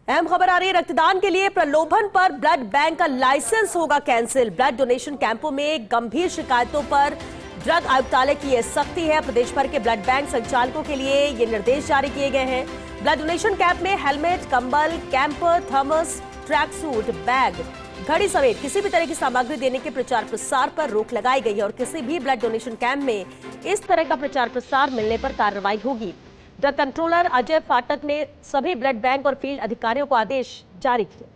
अहम खबर आ रही है, रक्तदान के लिए प्रलोभन पर ब्लड बैंक का लाइसेंस होगा कैंसिल। ब्लड डोनेशन कैंपों में गंभीर शिकायतों पर ड्रग आयुक्तालय की यह सख्ती है। प्रदेश भर के ब्लड बैंक संचालकों के लिए ये निर्देश जारी किए गए हैं। ब्लड डोनेशन कैंप में हेलमेट, कंबल, camper, thermos, track suit, bag, घड़ी समेत किसी भी तरह की सामग्री देने के प्रचार प्रसार पर रोक लगाई गई है और किसी भी ब्लड डोनेशन कैंप में इस तरह का प्रचार प्रसार मिलने पर कार्रवाई होगी। ड्रग कंट्रोलर अजय फाटक ने सभी ब्लड बैंक और फील्ड अधिकारियों को आदेश जारी किए।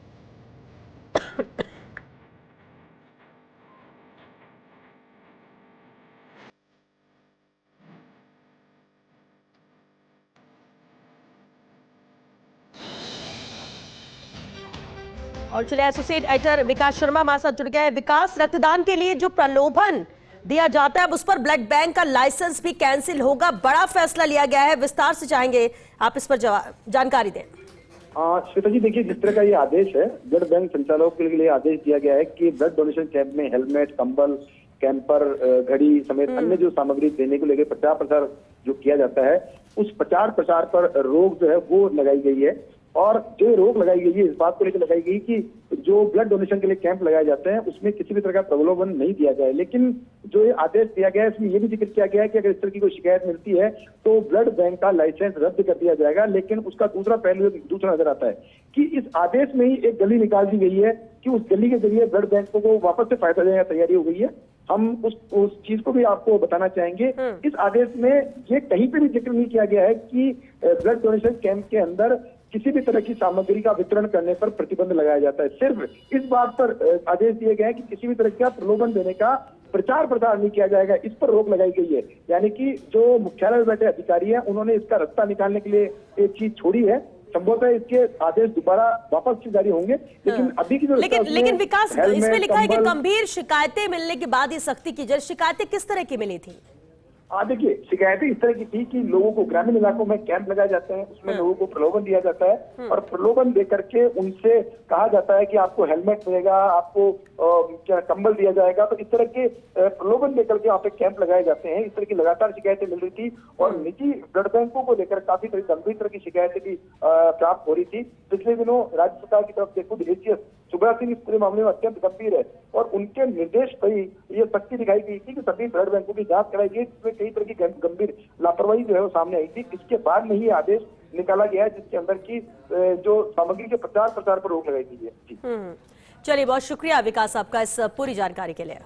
और चलिए एसोसिएट एडिटर विकास शर्मा हमारे साथ जुड़ गया है। विकास, रक्तदान के लिए जो प्रलोभन दिया जाता है उस पर ब्लड बैंक का लाइसेंस भी कैंसिल होगा। बड़ा फैसला लिया गया है, विस्तार से चाहेंगे आप इस पर जानकारी दें। श्वेता जी, देखिए, जिस तरह का ये आदेश है, ब्लड बैंक संचालकों के लिए आदेश दिया गया है कि ब्लड डोनेशन कैंप में हेलमेट, कंबल, कैंपर, घड़ी समेत अन्य जो सामग्री देने को लेकर प्रचार प्रसार जो किया जाता है, उस प्रचार प्रसार पर रोक जो है वो लगाई गई है। और जो रोक लगाई गई है इस बात को लेकर लगाई गई कि जो ब्लड डोनेशन के लिए कैंप लगाए जाते हैं उसमें किसी भी तरह का प्रलोभन नहीं दिया जाए। लेकिन जो ये आदेश दिया गया है इसमें यह भी जिक्र किया गया है कि अगर इस तरह की कोई शिकायत मिलती है तो ब्लड बैंक का लाइसेंस रद्द कर दिया जाएगा। लेकिन उसका दूसरा पहलू दूसरा नजर आता है कि इस आदेश में ही एक गली निकाल दी गई है कि उस गली के जरिए ब्लड बैंकों को वापस से फायदा देने की तैयारी हो गई है। हम उस चीज को भी आपको बताना चाहेंगे। इस आदेश में ये कहीं पे भी जिक्र नहीं किया गया है कि ब्लड डोनेशन कैंप के अंदर किसी भी तरह की सामग्री का वितरण करने पर प्रतिबंध लगाया जाता है। सिर्फ इस बात पर आदेश दिए गए हैं कि किसी भी तरह का प्रलोभन देने का प्रचार प्रसार नहीं किया जाएगा, इस पर रोक लगाई गई है। यानी कि जो मुख्यालय में बैठे अधिकारी हैं उन्होंने इसका रास्ता निकालने के लिए एक चीज छोड़ी है। संभवतः इसके आदेश दोबारा वापस से जारी होंगे। लेकिन अभी की जो लेकिन विकास, इसमें लिखा है कि गंभीर शिकायतें मिलने के बाद ये सख्ती की जाए। शिकायतें किस तरह की मिली थी? देखिए, शिकायतें इस तरह की थी कि लोगों को ग्रामीण इलाकों में कैंप लगाए जाते हैं, उसमें लोगों को प्रलोभन दिया जाता है और प्रलोभन देकर के उनसे कहा जाता है कि आपको हेलमेट मिलेगा, आपको कंबल दिया जाएगा। तो इस तरह के प्रलोभन देकर के वहाँ पे कैंप लगाए जाते हैं। इस तरह की लगातार शिकायतें मिल रही थी और निजी ब्लड बैंकों को लेकर काफी गंभीर तरह की शिकायतें भी प्राप्त हो रही थी। पिछले दिनों राज्य सरकार की तरफ से खुद एसीएस सुब्रा सिंह इस पूरे मामले में अत्यंत गंभीर है और उनके निर्देश पर ही ये सख्ती दिखाई गई थी कि सभी ब्लड बैंकों की जांच कराई गई, जिसमें कई तरह की गंभीर लापरवाही जो है वो सामने आई थी। इसके बाद में ही आदेश निकाला गया है जिसके अंदर की जो सामग्री के प्रचार प्रसार पर रोक लगाई गई है। चलिए, बहुत शुक्रिया विकास आपका इस पूरी जानकारी के लिए।